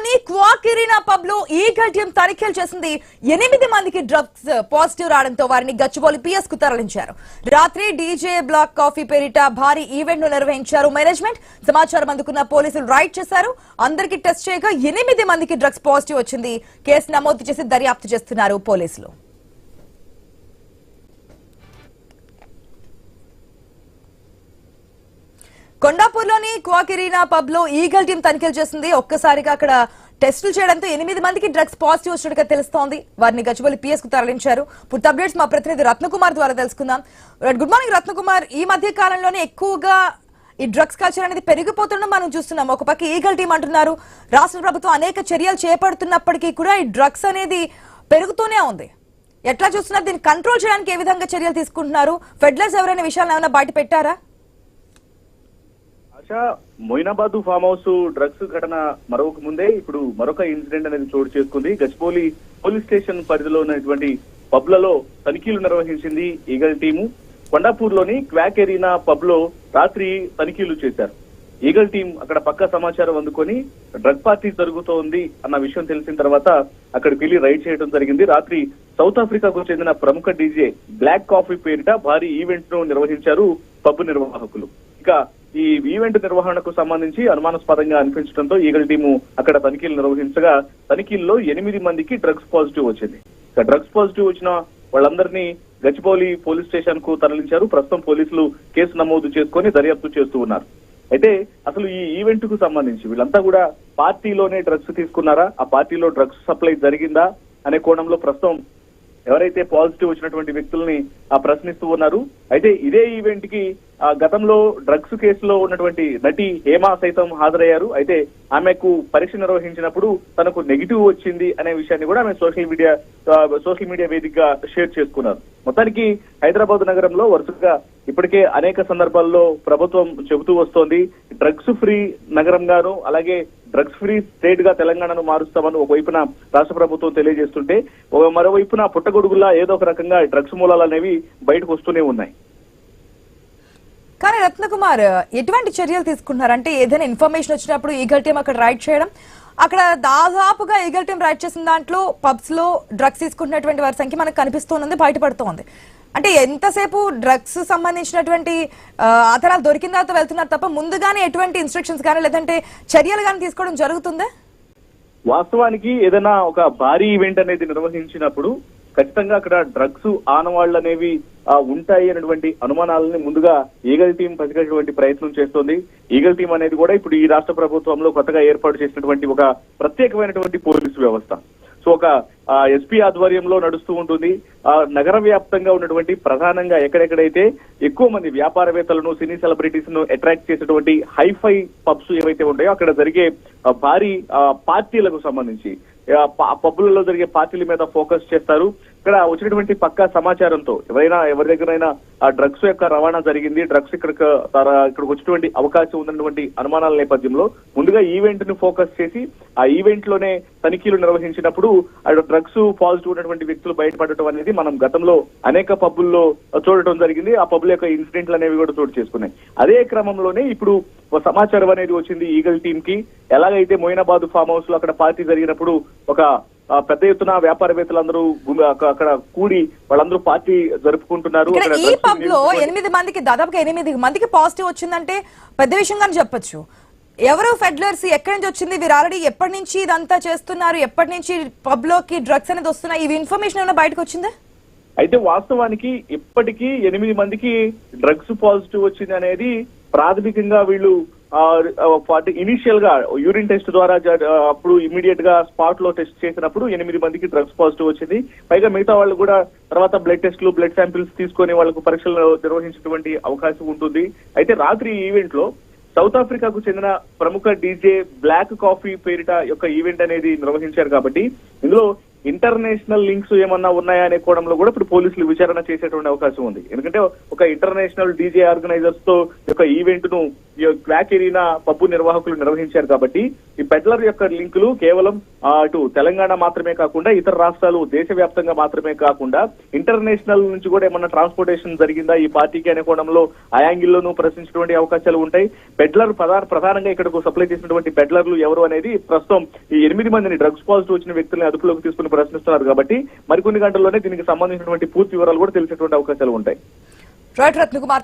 కొండాపూర్లోని Quake Arena pub లో eagle team తనిఖీలు చేసింది. 8 మందికి డ్రగ్స్ పాజిటివ్ రావడంతో వారిని గచ్చిబౌలి పిఎస్ కు తరలించారు. రాత్రి డీజే బ్లాక్ కాఫీ పేరిట భారీ ఈవెంట్ ను నిర్వహించారు మేనేజ్మెంట్. సమాచారం అందుకున్న పోలీసులు రైడ్ చేశారు. అందరికీ టెస్ట్ చేయగా 8 మందికి డ్రగ్స్ పాజిటివ్ వచ్చింది. కేసు నమోదు చేసి దర్యాప్తు చేస్తున్నారు పోలీసులు. కొండాపూర్లోని క్వాక్ ఇరీనా పబ్ లో ఈగల్ టీం తనిఖీలు చేసింది. ఒక్కసారిగా అక్కడ టెస్టులు చేయడంతో 8 మందికి డ్రగ్స్ పాజిటివ్ వచ్చినట్టుగా తెలుస్తోంది. వారిని గచ్చిబౌలి పిఎస్ కు తరలించారు. పూర్తి అప్డేట్స్ మా ప్రతినిధి రత్నకుమార్ ద్వారా తెలుసుకుందాం. Good morning Ratnakumar. ఈ మధ్య కాలంలోనే ఎక్కువగా ఈ డ్రగ్స్ కల్చర్ అనేది పెరిగిపోతుండడం మనం చూస్తున్నాం. ఒక పక్క ఈగల్ టీం అంటున్నారు, రాష్ట్ర ప్రభుత్వం అనేక చర్యలు చేపడుతున్నప్పటికీ కూడా ఈ డ్రగ్స్ అనేది పెరుగుతూనే ఉంది. ఎట్లా చూస్తున్నారు? దీన్ని కంట్రోల్ చేయడానికి ఏ విధంగా చర్యలు తీసుకుంటున్నారు? ఫెడ్లర్స్ ఎవరైనా విషయాలను ఏమైనా బయట పెట్టారా? మొయినాబాద్ ఫామ్ హౌస్ డ్రగ్స్ ఘటన మరొక ముందే ఇప్పుడు మరొక ఇన్సిడెంట్ అనేది చోటు చేసుకుంది. గచ్చిబౌలి పోలీస్ స్టేషన్ పరిధిలో ఉన్నటువంటి పబ్లలో తనిఖీలు నిర్వహించింది ఈగల్ టీము. కొండాపూర్లోని క్వాక్ ఇరీనా పబ్ లో రాత్రి తనిఖీలు చేశారు. ఈగల్ టీం అక్కడ పక్క సమాచారం అందుకొని డ్రగ్ పార్టీ జరుగుతోంది అన్న విషయం తెలిసిన తర్వాత అక్కడికి వెళ్లి రైడ్ చేయడం జరిగింది. రాత్రి సౌత్ ఆఫ్రికాకు చెందిన ప్రముఖ డీజే బ్లాక్ కాఫీ పేరిట భారీ ఈవెంట్ ను నిర్వహించారు పబ్ నిర్వాహకులు. ఇక ఈ ఈవెంట్ నిర్వహణకు సంబంధించి అనుమానాస్పదంగా అనిపించడంతో ఈగల్ టీము అక్కడ తనిఖీలు నిర్వహించగా తనిఖీల్లో 8 మందికి డ్రగ్స్ పాజిటివ్ వచ్చింది. ఇక డ్రగ్స్ పాజిటివ్ వచ్చిన వాళ్ళందరినీ గచ్చిబౌలి పోలీస్ స్టేషన్ కు తరలించారు. ప్రస్తుతం పోలీసులు కేసు నమోదు చేసుకుని దర్యాప్తు చేస్తూ ఉన్నారు. అయితే అసలు ఈ ఈవెంట్ కు సంబంధించి వీళ్ళంతా కూడా పార్టీలోనే డ్రగ్స్ తీసుకున్నారా, ఆ పార్టీలో డ్రగ్స్ సప్లై జరిగిందా అనే కోణంలో ప్రస్తుతం ఎవరైతే పాజిటివ్ వచ్చినటువంటి వ్యక్తుల్ని ప్రశ్నిస్తూ ఉన్నారు. అయితే ఇదే ఈవెంట్ కి గతంలో డ్రగ్స్ కేసులో ఉన్నటువంటి నటి హేమ సైతం హాజరయ్యారు. అయితే ఆమెకు పరీక్ష నిర్వహించినప్పుడు తనకు నెగిటివ్ వచ్చింది అనే విషయాన్ని కూడా ఆమె సోషల్ మీడియా వేదికగా షేర్ చేసుకున్నారు. మొత్తానికి హైదరాబాద్ నగరంలో వరుసగా ఇప్పటికే అనేక సందర్భాల్లో ప్రభుత్వం చెబుతూ వస్తోంది డ్రగ్స్ ఫ్రీ నగరంగాను, అలాగే డ్రగ్స్ ఫ్రీ స్టేట్ గా తెలంగాణను మారుస్తామని ఒకవైపున రాష్ట్ర ప్రభుత్వం తెలియజేస్తుంటే మరోవైపున పుట్టగొడుగులా ఏదో ఒక రకంగా డ్రగ్స్ మూలాలు అనేవి బయటకు వస్తూనే ఉన్నాయి. కానీ రత్నకుమార్, ఎటువంటి చర్యలు తీసుకుంటున్నారంటే ఏదైనా ఇన్ఫర్మేషన్ వచ్చినప్పుడు ఈగల్ టీం అక్కడ రైడ్ చేయడం, అక్కడ దాదాపుగా ఈగల్ టీం రైడ్ చేసిన దాంట్లో పబ్స్ లో డ్రగ్స్ తీసుకుంటున్నటువంటి వారి సంఖ్య మనకు కనిపిస్తోంది, బయటపడుతోంది. అంటే ఎంతసేపు డ్రగ్స్ సంబంధించినటువంటి ఆధారాలు దొరికిన తర్వాత వెళ్తున్నారు తప్ప ముందుగానే ఎటువంటి ఇన్స్ట్రక్షన్స్ కానీ లేదంటే చర్యలు కానీ తీసుకోవడం జరుగుతుందా? వాస్తవానికి ఏదైనా ఒక భారీ ఈవెంట్ అనేది నిర్వహించినప్పుడు ఖచ్చితంగా అక్కడ డ్రగ్స్ ఆనవాళ్లు అనేవి ఉంటాయి అనేటువంటి అనుమానాలని ముందుగా ఈగల్ టీం పసిగట్టేటువంటి ప్రయత్నం చేస్తోంది. ఈగల్ టీం అనేది కూడా ఇప్పుడు ఈ రాష్ట్ర ప్రభుత్వంలో కొత్తగా ఏర్పాటు చేసినటువంటి ఒక ప్రత్యేకమైనటువంటి పోలీసు వ్యవస్థ. సో ఒక ఎస్పీ ఆధ్వర్యంలో నడుస్తూ ఉంటుంది. నగర వ్యాప్తంగా ఉన్నటువంటి ప్రధానంగా ఎక్కడెక్కడైతే ఎక్కువ మంది వ్యాపారవేత్తలను, సినీ సెలబ్రిటీస్ ను అట్రాక్ట్ చేసేటువంటి హైఫై పబ్స్ ఏవైతే ఉంటాయో అక్కడ జరిగే భారీ పార్టీలకు సంబంధించి పబ్బులలో జరిగే పార్టీల మీద ఫోకస్ చేస్తారు. ఇక్కడ వచ్చినటువంటి పక్కా సమాచారంతో ఎవరి దగ్గరైనా ఆ డ్రగ్స్ యొక్క రవాణా జరిగింది, డ్రగ్స్ ఇక్కడికి వచ్చినటువంటి అవకాశం ఉన్నటువంటి అనుమానాల నేపథ్యంలో ముందుగా ఈవెంట్ ను ఫోకస్ చేసి ఆ ఈవెంట్ లోనే తనిఖీలు నిర్వహించినప్పుడు డ్రగ్స్ పాజిటివ్ ఉన్నటువంటి వ్యక్తులు బయటపడటం అనేది మనం గతంలో అనేక పబ్బుల్లో చూడటం జరిగింది. ఆ పబ్బుల యొక్క ఇన్సిడెంట్లు అనేవి కూడా చోటు చేసుకున్నాయి. అదే క్రమంలోనే ఇప్పుడు సమాచారం అనేది వచ్చింది ఈగల్ టీం కి. ఎలాగైతే మొయినాబాద్ ఫామ్ హౌస్ లో అక్కడ పార్టీ జరిగినప్పుడు ఒక పెద్ద ఎత్తున వ్యాపారవేత్తలందరూ అక్కడ కూడి వాళ్ళందరూ పార్టీ జరుపుకుంటున్నారు. ఈ పబ్ లో 8 మందికి దాదాపుగా 8 మందికి పాజిటివ్ వచ్చిందంటే పెద్ద విషయంగానే చెప్పొచ్చు. ఎవరు ఫెడ్లర్స్, ఎక్కడి నుంచి వచ్చింది, వీరు ఆల్రెడీ ఎప్పటి నుంచి ఇదంతా చేస్తున్నారు, ఎప్పటి నుంచి పబ్ లోకి డ్రగ్స్ అనేది వస్తున్నాయి, ఇవి ఇన్ఫర్మేషన్ ఏమైనా బయటకు వచ్చిందా? అయితే వాస్తవానికి ఇప్పటికీ 8 మందికి డ్రగ్స్ పాజిటివ్ వచ్చింది అనేది ప్రాథమికంగా వీళ్ళు ఇనిషియల్ గా యూరిన్ టెస్ట్ ద్వారా అప్పుడు ఇమీడియట్ గా స్పాట్ లో టెస్ట్ చేసినప్పుడు 8 మందికి డ్రగ్స్ పాజిటివ్ వచ్చింది. పైగా మిగతా వాళ్ళు కూడా తర్వాత బ్లడ్ టెస్టులు, బ్లడ్ శాంపిల్స్ తీసుకొని వాళ్ళకు పరీక్షలు నిర్వహించేటువంటి అవకాశం ఉంటుంది. అయితే రాత్రి ఈవెంట్ లో సౌత్ ఆఫ్రికాకు చెందిన ప్రముఖ డీజే బ్లాక్ కాఫీ పేరిట యొక్క ఈవెంట్ అనేది నిర్వహించారు కాబట్టి ఇందులో ఇంటర్నేషనల్ లింక్స్ ఏమన్నా ఉన్నాయా అనే కోణంలో కూడా ఇప్పుడు పోలీసులు విచారణ చేసేటువంటి అవకాశం ఉంది. ఎందుకంటే ఒక ఇంటర్నేషనల్ డీజే ఆర్గనైజర్స్ తో యొక్క ఈవెంట్ ను ఈ క్వాక్ ఎరీనా పబ్బు నిర్వాహకులు నిర్వహించారు కాబట్టి ఈ పెడ్లర్ యొక్క లింకులు కేవలం అటు తెలంగాణ మాత్రమే కాకుండా ఇతర రాష్ట్రాలు దేశవ్యాప్తంగా మాత్రమే కాకుండా ఇంటర్నేషనల్ నుంచి కూడా ఏమన్నా ట్రాన్స్పోర్టేషన్ జరిగిందా ఈ పార్టీకి అనే కోణంలో ఆ యాంగిల్లోనూ ప్రశ్నించినటువంటి అవకాశాలు ఉంటాయి. పెడ్లర్ ప్రధానంగా ఇక్కడకు సప్లై చేసినటువంటి పెడ్లర్లు ఎవరు అనేది ప్రస్తుతం ఈ 8 మందిని డ్రగ్స్ పాజిటివ్ వచ్చిన వ్యక్తులను అదుపులోకి తీసుకుని ప్రశ్నిస్తున్నారు కాబట్టి మరికొన్ని గంటల్లోనే దీనికి సంబంధించినటువంటి పూర్తి వివరాలు కూడా తెలిసేటువంటి అవకాశాలు ఉంటాయి. రైట్ రత్నకుమార్.